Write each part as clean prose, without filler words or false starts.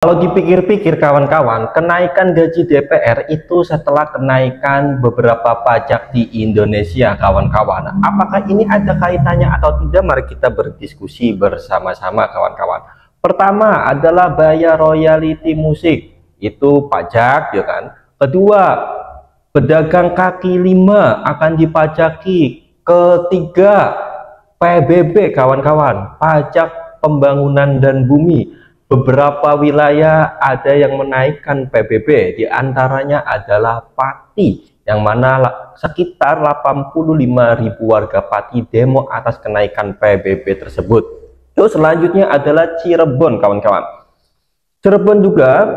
Kalau dipikir-pikir kawan-kawan, kenaikan gaji DPR itu setelah kenaikan beberapa pajak di Indonesia kawan-kawan. Apakah ini ada kaitannya atau tidak? Mari kita berdiskusi bersama-sama kawan-kawan. Pertama adalah bayar royalti musik, itu pajak ya kan. Kedua, pedagang kaki lima akan dipajaki. Ketiga, PBB kawan-kawan, pajak pembangunan dan bumi. Beberapa wilayah ada yang menaikkan PBB, diantaranya adalah Pati, yang mana sekitar 85.000 warga Pati demo atas kenaikan PBB tersebut. Terus selanjutnya adalah Cirebon kawan-kawan. Cirebon juga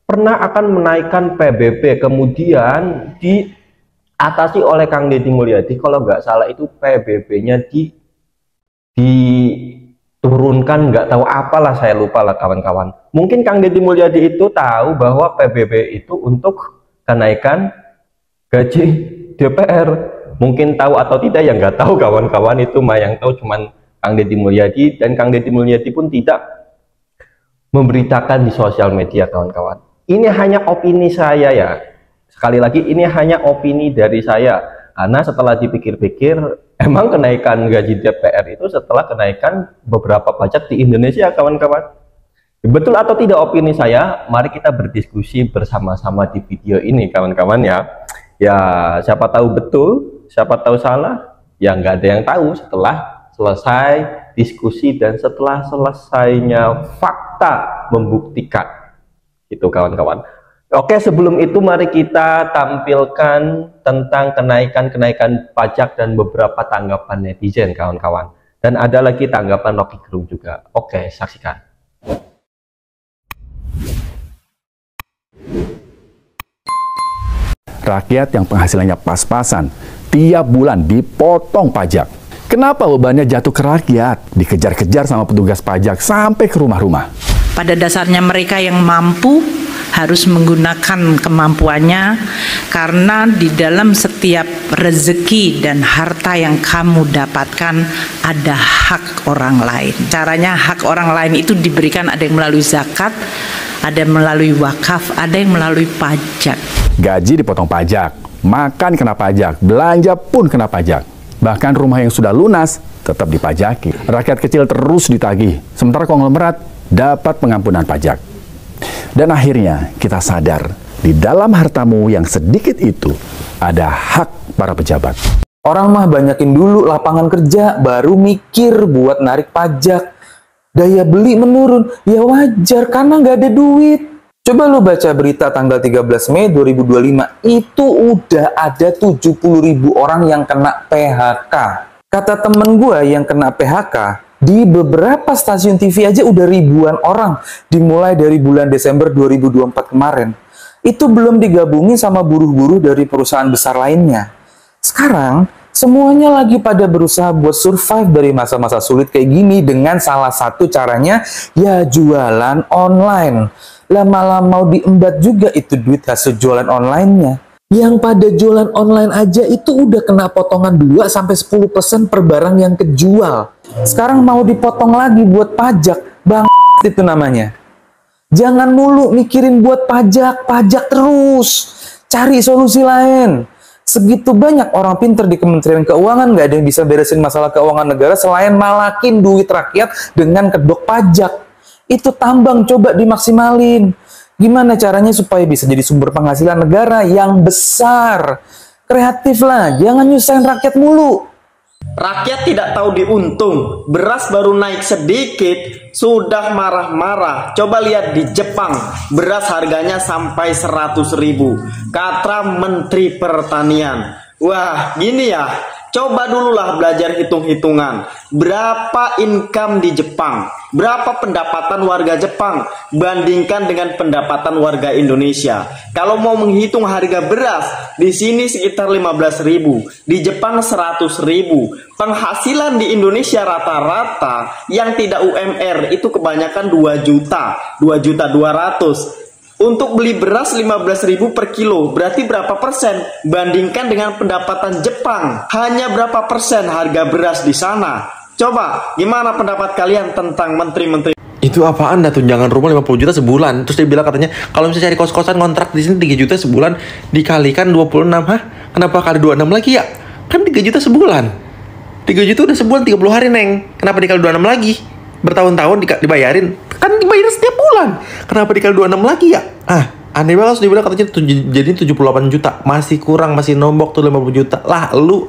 pernah akan menaikkan PBB, kemudian diatasi oleh Kang Deddy Mulyadi, kalau nggak salah itu PBB-nya diturunkan, nggak tahu apalah, saya lupa lah kawan-kawan. Mungkin Kang Deddy Mulyadi itu tahu bahwa PBB itu untuk kenaikan gaji DPR, mungkin tahu atau tidak ya nggak tahu kawan-kawan, itu mah yang tahu cuman Kang Deddy Mulyadi, dan Kang Deddy Mulyadi pun tidak memberitakan di sosial media kawan-kawan. Ini hanya opini saya ya, sekali lagi ini hanya opini dari saya, karena setelah dipikir-pikir emang kenaikan gaji DPR itu setelah kenaikan beberapa pajak di Indonesia kawan-kawan. Betul atau tidak opini saya? Mari kita berdiskusi bersama-sama di video ini kawan-kawan ya. Ya siapa tahu betul, siapa tahu salah, ya nggak ada yang tahu setelah selesai diskusi dan setelah selesainya fakta membuktikan itu kawan-kawan. Oke, sebelum itu mari kita tampilkan tentang kenaikan pajak dan beberapa tanggapan netizen kawan-kawan. Dan ada lagi tanggapan Rocky Gerung juga. Oke, saksikan. Rakyat yang penghasilannya pas-pasan tiap bulan dipotong pajak. Kenapa bebannya jatuh ke rakyat? Dikejar-kejar sama petugas pajak sampai ke rumah-rumah. Pada dasarnya mereka yang mampu harus menggunakan kemampuannya, karena di dalam setiap rezeki dan harta yang kamu dapatkan ada hak orang lain. Caranya hak orang lain itu diberikan, ada yang melalui zakat, ada yang melalui wakaf, ada yang melalui pajak. Gaji dipotong pajak, makan kena pajak, belanja pun kena pajak. Bahkan rumah yang sudah lunas tetap dipajaki. Rakyat kecil terus ditagih, sementara konglomerat dapat pengampunan pajak. Dan akhirnya kita sadar, di dalam hartamu yang sedikit itu ada hak para pejabat. Orang mah banyakin dulu lapangan kerja, baru mikir buat narik pajak. Daya beli menurun, ya wajar karena nggak ada duit. Coba lu baca berita tanggal 13 Mei 2025, itu udah ada 70.000 orang yang kena PHK. Kata temen gue yang kena PHK, di beberapa stasiun TV aja udah ribuan orang, dimulai dari bulan Desember 2024 kemarin. Itu belum digabungin sama buruh-buruh dari perusahaan besar lainnya. Sekarang, semuanya lagi pada berusaha buat survive dari masa-masa sulit kayak gini, dengan salah satu caranya, ya jualan online. Lama-lama mau diembat juga itu duit hasil jualan online-nya. Yang pada jualan online aja itu udah kena potongan 2-10% per barang yang kejual. Sekarang mau dipotong lagi buat pajak, bang itu namanya. Jangan mulu mikirin buat pajak terus. Cari solusi lain. Segitu banyak orang pinter di Kementerian Keuangan, nggak ada yang bisa beresin masalah keuangan negara selain malakin duit rakyat dengan kedok pajak. Itu tambang coba dimaksimalin. Gimana caranya supaya bisa jadi sumber penghasilan negara yang besar? Kreatif lah, jangan nyusahin rakyat mulu. Rakyat tidak tahu diuntung, beras baru naik sedikit sudah marah-marah. Coba lihat di Jepang, beras harganya sampai 100.000. Kata Menteri Pertanian, wah gini ya, coba dululah belajar hitung-hitungan. Berapa income di Jepang? Berapa pendapatan warga Jepang? Bandingkan dengan pendapatan warga Indonesia. Kalau mau menghitung harga beras, di sini sekitar 15.000, di Jepang 100.000. Penghasilan di Indonesia rata-rata yang tidak UMR itu kebanyakan 2 juta, 2.200.000. Untuk beli beras 15.000 per kilo, berarti berapa persen? Bandingkan dengan pendapatan Jepang, hanya berapa persen harga beras di sana? Coba, gimana pendapat kalian tentang menteri-menteri? Itu apaan dah tunjangan rumah 50 juta sebulan. Terus dia bilang katanya kalau misalnya cari kos-kosan kontrak di sini 3 juta sebulan dikalikan 26. Hah? Kenapa kali 26 lagi ya? Kan 3 juta sebulan. 3 juta udah sebulan 30 hari, Neng. Kenapa dikali 26 lagi? Bertahun-tahun dibayarin. Kan dibayarin setiap bulan. Kenapa dikali 26 lagi ya? Aneh banget, dia bilang katanya jadi 78 juta. Masih kurang, masih nombok tuh 50 juta. Lah lu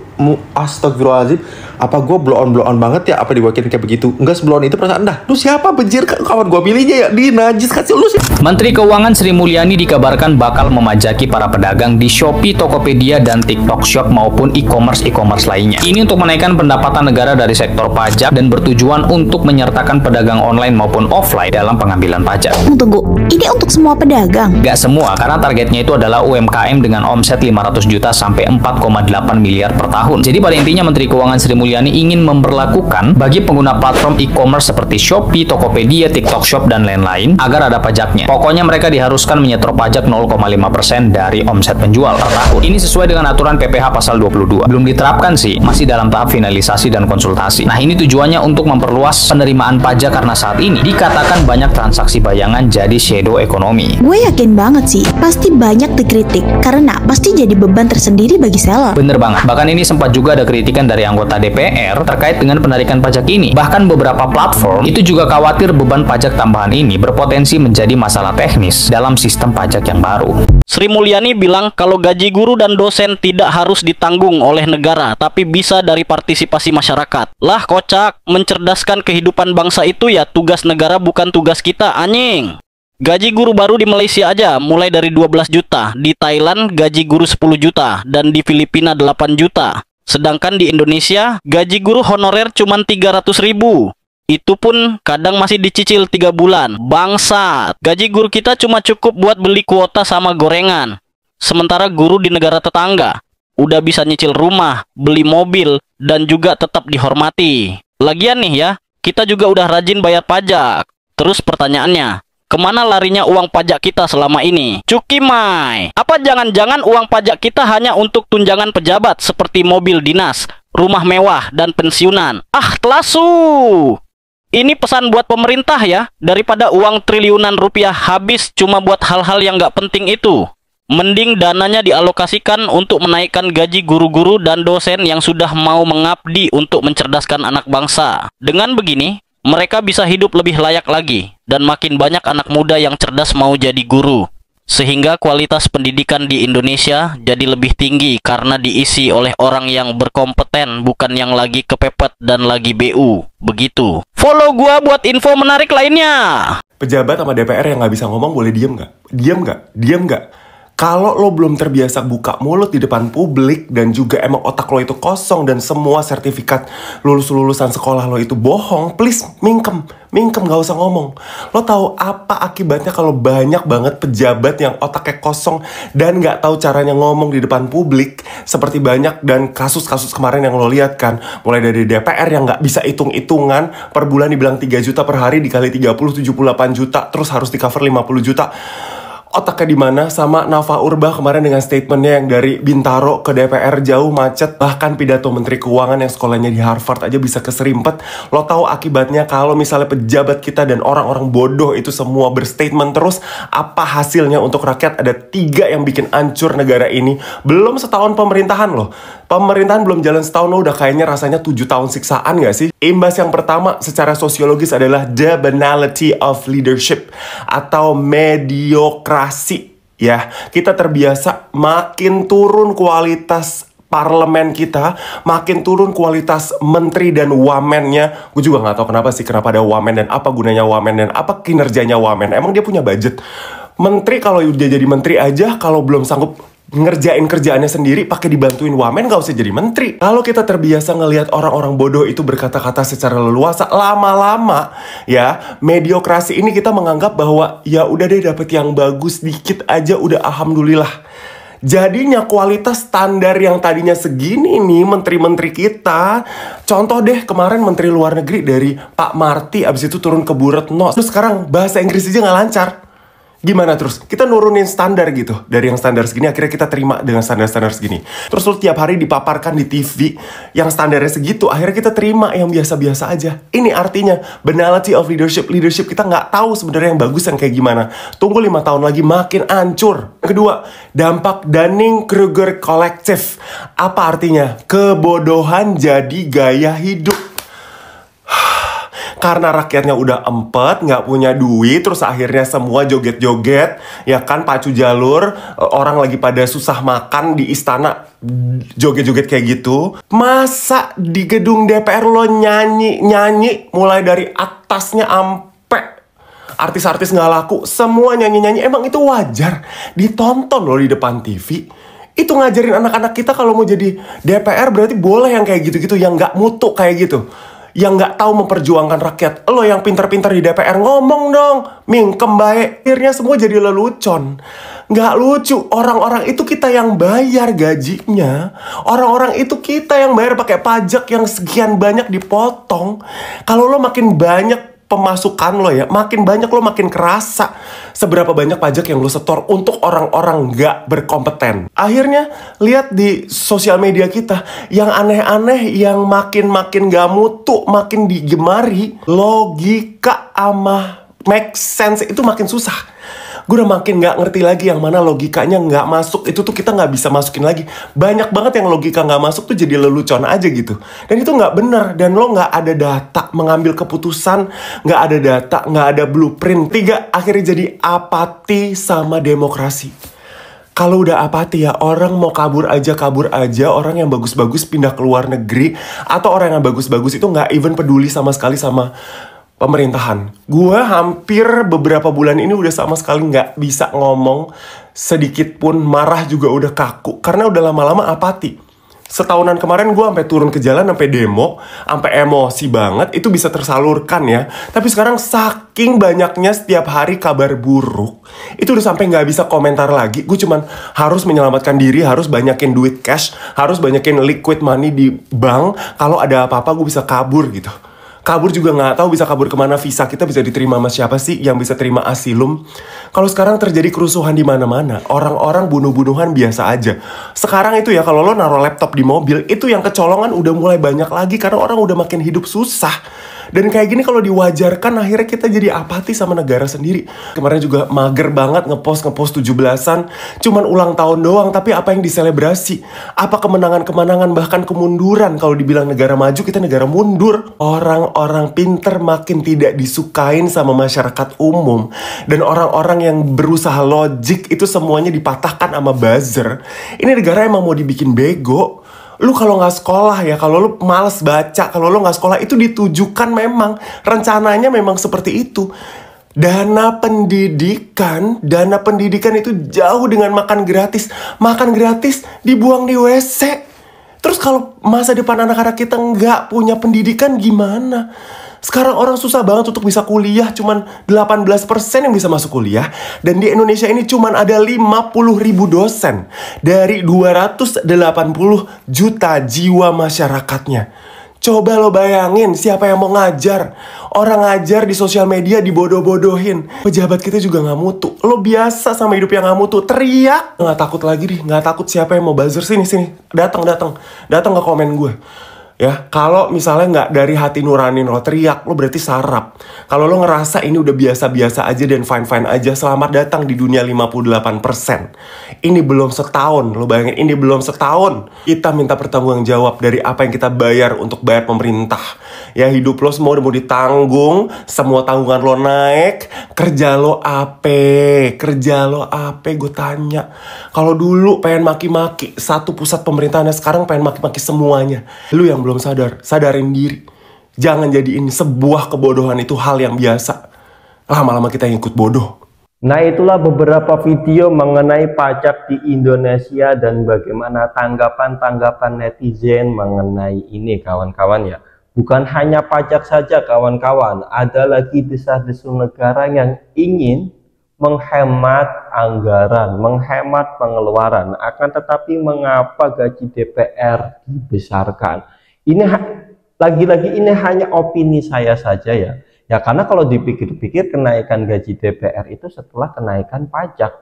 astagfirullahaladzim. Apa gue blow on banget ya? Apa diwakilin kayak begitu? Enggak seblow on itu perasaan dah. Lu siapa benjir kawan gue pilihnya ya? Di najis kasih lu sih. Menteri Keuangan Sri Mulyani dikabarkan bakal memajaki para pedagang di Shopee, Tokopedia, dan TikTok Shop maupun e-commerce lainnya. Ini untuk menaikkan pendapatan negara dari sektor pajak dan bertujuan untuk menyertakan pedagang online maupun offline dalam pengambilan pajak. Tunggu, ini untuk semua pedagang? Gak semua, karena targetnya itu adalah UMKM dengan omset 500 juta sampai 4,8 miliar per tahun. Jadi pada intinya Menteri Keuangan Sri Mulyani ingin memberlakukan bagi pengguna platform e-commerce seperti Shopee, Tokopedia, TikTok Shop, dan lain-lain agar ada pajaknya. Pokoknya mereka diharuskan menyetor pajak 0,5% dari omset penjual per tahun. Ini sesuai dengan aturan PPh pasal 22. Belum diterapkan sih, masih dalam tahap finalisasi dan konsultasi. Nah, ini tujuannya untuk memperluas penerimaan pajak karena saat ini dikatakan banyak transaksi bayangan jadi shadow ekonomi. Gue yakin banget sih, pasti banyak dikritik karena pasti jadi beban tersendiri bagi seller. Bener banget. Bahkan ini sempat juga ada kritikan dari anggota DPR terkait dengan penarikan pajak ini. Bahkan beberapa platform itu juga khawatir beban pajak tambahan ini berpotensi menjadi masalah teknis dalam sistem pajak yang baru. Sri Mulyani bilang kalau gaji guru dan dosen tidak harus ditanggung oleh negara, tapi bisa dari partisipasi masyarakat. Lah kocak, mencerdaskan kehidupan bangsa itu ya tugas negara bukan tugas kita, anjing. Gaji guru baru di Malaysia aja mulai dari 12 juta, di Thailand gaji guru 10 juta, dan di Filipina 8 juta. Sedangkan di Indonesia, gaji guru honorer cuma 300 ribu. Itu pun kadang masih dicicil 3 bulan. Bangsat, gaji guru kita cuma cukup buat beli kuota sama gorengan. Sementara guru di negara tetangga udah bisa nyicil rumah, beli mobil, dan juga tetap dihormati. Lagian nih ya, kita juga udah rajin bayar pajak. Terus pertanyaannya, kemana larinya uang pajak kita selama ini? Cuki Mai, apa jangan-jangan uang pajak kita hanya untuk tunjangan pejabat seperti mobil dinas, rumah mewah, dan pensiunan? Telasu! Ini pesan buat pemerintah ya, daripada uang triliunan rupiah habis cuma buat hal-hal yang nggak penting itu. Mending dananya dialokasikan untuk menaikkan gaji guru-guru dan dosen yang sudah mau mengabdi untuk mencerdaskan anak bangsa. Dengan begini, mereka bisa hidup lebih layak lagi, dan makin banyak anak muda yang cerdas mau jadi guru. Sehingga kualitas pendidikan di Indonesia jadi lebih tinggi karena diisi oleh orang yang berkompeten, bukan yang lagi kepepet dan lagi BU. Begitu. Follow gua buat info menarik lainnya. Pejabat sama DPR yang nggak bisa ngomong boleh diem nggak? Diem nggak? Kalau lo belum terbiasa buka mulut di depan publik dan juga emang otak lo itu kosong dan semua sertifikat lulusan sekolah lo itu bohong, please mingkem gak usah ngomong. Lo tahu apa akibatnya kalau banyak banget pejabat yang otaknya kosong dan gak tahu caranya ngomong di depan publik, seperti banyak dan kasus-kasus kemarin yang lo lihat kan, mulai dari DPR yang gak bisa hitung-hitungan, per bulan dibilang 3 juta per hari dikali 30 78 juta, terus harus di cover 50 juta. Otaknya di mana? Sama Nafa Urbah kemarin dengan statementnya yang dari Bintaro ke DPR jauh macet, bahkan pidato Menteri Keuangan yang sekolahnya di Harvard aja bisa keserimpet. Lo tahu akibatnya kalau misalnya pejabat kita dan orang-orang bodoh itu semua berstatement terus, apa hasilnya untuk rakyat? Ada 3 yang bikin hancur negara ini. Belum setahun pemerintahan loh. Pemerintahan belum jalan setahun lo udah kayaknya rasanya 7 tahun siksaan gak sih? Imbas yang pertama secara sosiologis adalah the banality of leadership atau mediokrasi. Ya, kita terbiasa makin turun kualitas parlemen kita, makin turun kualitas menteri dan wamennya. Gue juga gak tahu kenapa sih, kenapa ada wamen dan apa gunanya wamen dan apa kinerjanya wamen. Emang dia punya budget? Menteri kalau udah jadi menteri aja, kalau belum sanggup ngerjain kerjaannya sendiri pakai dibantuin wamen, gak usah jadi menteri. Kalau kita terbiasa ngelihat orang-orang bodoh itu berkata-kata secara leluasa, lama-lama ya mediokrasi ini kita menganggap bahwa ya udah deh dapet yang bagus dikit aja udah alhamdulillah. Jadinya kualitas standar yang tadinya segini nih menteri-menteri kita. Contoh deh kemarin menteri luar negeri dari Pak Marty abis itu turun ke Bu Retno, terus sekarang bahasa Inggris aja gak lancar. Gimana terus? Kita nurunin standar gitu. Dari yang standar segini akhirnya kita terima dengan standar-standar segini. Terus lu tiap hari dipaparkan di TV yang standarnya segitu, akhirnya kita terima yang biasa-biasa aja. Ini artinya banality of leadership. Leadership kita nggak tahu sebenarnya yang bagus yang kayak gimana. Tunggu 5 tahun lagi makin hancur. Kedua, dampak Dunning-Kruger Collective. Apa artinya? Kebodohan jadi gaya hidup. Karena rakyatnya udah empet, nggak punya duit, terus akhirnya semua joget-joget, ya kan, pacu jalur, orang lagi pada susah makan di istana, joget-joget kayak gitu. Masa di gedung DPR lo nyanyi-nyanyi, mulai dari atasnya ampe artis-artis nggak laku, semua nyanyi-nyanyi, emang itu wajar ditonton lo di depan TV? Itu ngajarin anak-anak kita kalau mau jadi DPR berarti boleh yang kayak gitu-gitu, yang nggak mutu kayak gitu, yang nggak tahu memperjuangkan rakyat. Lo yang pinter-pinter di DPR ngomong dong, mingkem baik. Akhirnya semua jadi lelucon. Nggak lucu. Orang-orang itu kita yang bayar gajinya. Orang-orang itu kita yang bayar pakai pajak yang sekian banyak dipotong. Kalau lo makin banyak pemasukan lo ya, makin banyak lo makin kerasa seberapa banyak pajak yang lo setor untuk orang-orang nggak berkompeten. Akhirnya lihat di sosial media kita yang aneh-aneh, yang makin gak mutu, makin digemari, logika ama make sense itu makin susah. Gue udah makin gak ngerti lagi yang mana logikanya gak masuk. Itu tuh kita gak bisa masukin lagi. Banyak banget yang logika gak masuk tuh jadi lelucon aja gitu. Dan itu gak bener. Dan lo gak ada data mengambil keputusan. Gak ada data, gak ada blueprint. 3, akhirnya jadi apati sama demokrasi. Kalau udah apati ya, orang mau kabur aja. Orang yang bagus-bagus pindah ke luar negeri. Atau orang yang bagus-bagus itu gak even peduli sama sekali sama pemerintahan. Gue hampir beberapa bulan ini udah sama sekali nggak bisa ngomong sedikit pun, marah juga udah kaku karena udah lama-lama apati. Setahunan kemarin gue sampai turun ke jalan, sampai demo, sampai emosi banget, itu bisa tersalurkan ya. Tapi sekarang saking banyaknya setiap hari kabar buruk, itu udah sampai nggak bisa komentar lagi. Gue cuman harus menyelamatkan diri, harus banyakin duit cash, harus banyakin liquid money di bank. Kalau ada apa-apa gue bisa kabur gitu. Kabur juga nggak tahu bisa kabur kemana, visa kita bisa diterima sama siapa sih yang bisa terima asilum. Kalau sekarang terjadi kerusuhan di mana-mana, orang-orang bunuh-bunuhan biasa aja. Sekarang itu ya kalau lo naruh laptop di mobil, itu yang kecolongan udah mulai banyak lagi karena orang udah makin hidup susah. Dan kayak gini kalau diwajarkan akhirnya kita jadi apati sama negara sendiri. Kemarin juga mager banget ngepost 17-an. Cuman ulang tahun doang, tapi apa yang diselebrasi? Apa kemenangan-kemenangan, bahkan kemunduran? Kalau dibilang negara maju, kita negara mundur. Orang-orang pinter makin tidak disukain sama masyarakat umum. Dan orang-orang yang berusaha logik itu semuanya dipatahkan sama buzzer. Ini negara emang mau dibikin bego. Lu kalau nggak sekolah ya, kalau lu males baca, kalau lu nggak sekolah itu ditujukan memang, rencananya memang seperti itu. Dana pendidikan itu jauh dengan makan gratis. Makan gratis dibuang di WC. Terus kalau masa depan anak-anak kita nggak punya pendidikan gimana? Sekarang orang susah banget untuk bisa kuliah, cuman 18% yang bisa masuk kuliah. Dan di Indonesia ini cuman ada 50.000 dosen dari 280 juta jiwa masyarakatnya. Coba lo bayangin siapa yang mau ngajar. Orang ngajar di sosial media dibodoh-bodohin. Pejabat kita juga gak mutu. Lo biasa sama hidup yang gak mutu, teriak. Gak takut lagi deh, gak takut siapa yang mau buzzer. Sini, datang ke komen gue. Ya, kalau misalnya nggak dari hati nurani lo teriak, lo berarti sarap. Kalau lo ngerasa ini udah biasa-biasa aja dan fine-fine aja, selamat datang di dunia 58%. Ini belum setahun, lo bayangin ini belum setahun. Kita minta pertanggungan jawab dari apa yang kita bayar untuk bayar pemerintah. Ya, hidup lo semua udah mau ditanggung, semua tanggungan lo naik, kerja lo apa? Gue tanya. Kalau dulu pengen maki-maki satu pusat pemerintahannya, sekarang pengen maki-maki semuanya. Lu yang belum sadar, sadarin diri. Jangan jadiin sebuah kebodohan itu hal yang biasa. Lama-lama kita yang ikut bodoh. Nah, itulah beberapa video mengenai pajak di Indonesia dan bagaimana tanggapan-tanggapan netizen mengenai ini, kawan-kawan ya. Bukan hanya pajak saja, kawan-kawan. Ada lagi desas-desus negara yang ingin menghemat anggaran, menghemat pengeluaran. Akan tetapi mengapa gaji DPR dibesarkan? Ini lagi-lagi ini hanya opini saya saja ya. Ya karena kalau dipikir-pikir kenaikan gaji DPR itu setelah kenaikan pajak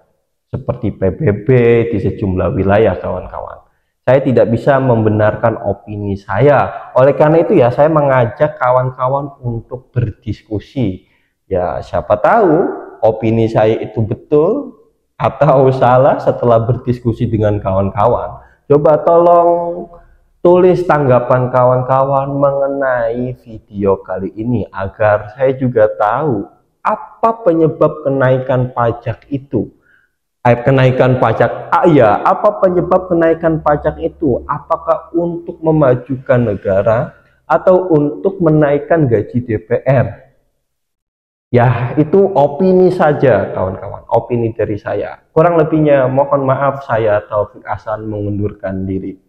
seperti PBB di sejumlah wilayah kawan-kawan. Saya tidak bisa membenarkan opini saya. Oleh karena itu ya saya mengajak kawan-kawan untuk berdiskusi. Ya siapa tahu opini saya itu betul atau salah setelah berdiskusi dengan kawan-kawan. Coba tolong tulis tanggapan kawan-kawan mengenai video kali ini agar saya juga tahu apa penyebab kenaikan pajak itu. Kenaikan pajak, apa penyebab kenaikan pajak itu? Apakah untuk memajukan negara atau untuk menaikkan gaji DPR? Ya, itu opini saja kawan-kawan, opini dari saya. Kurang lebihnya mohon maaf, saya Taufik Hasan mengundurkan diri.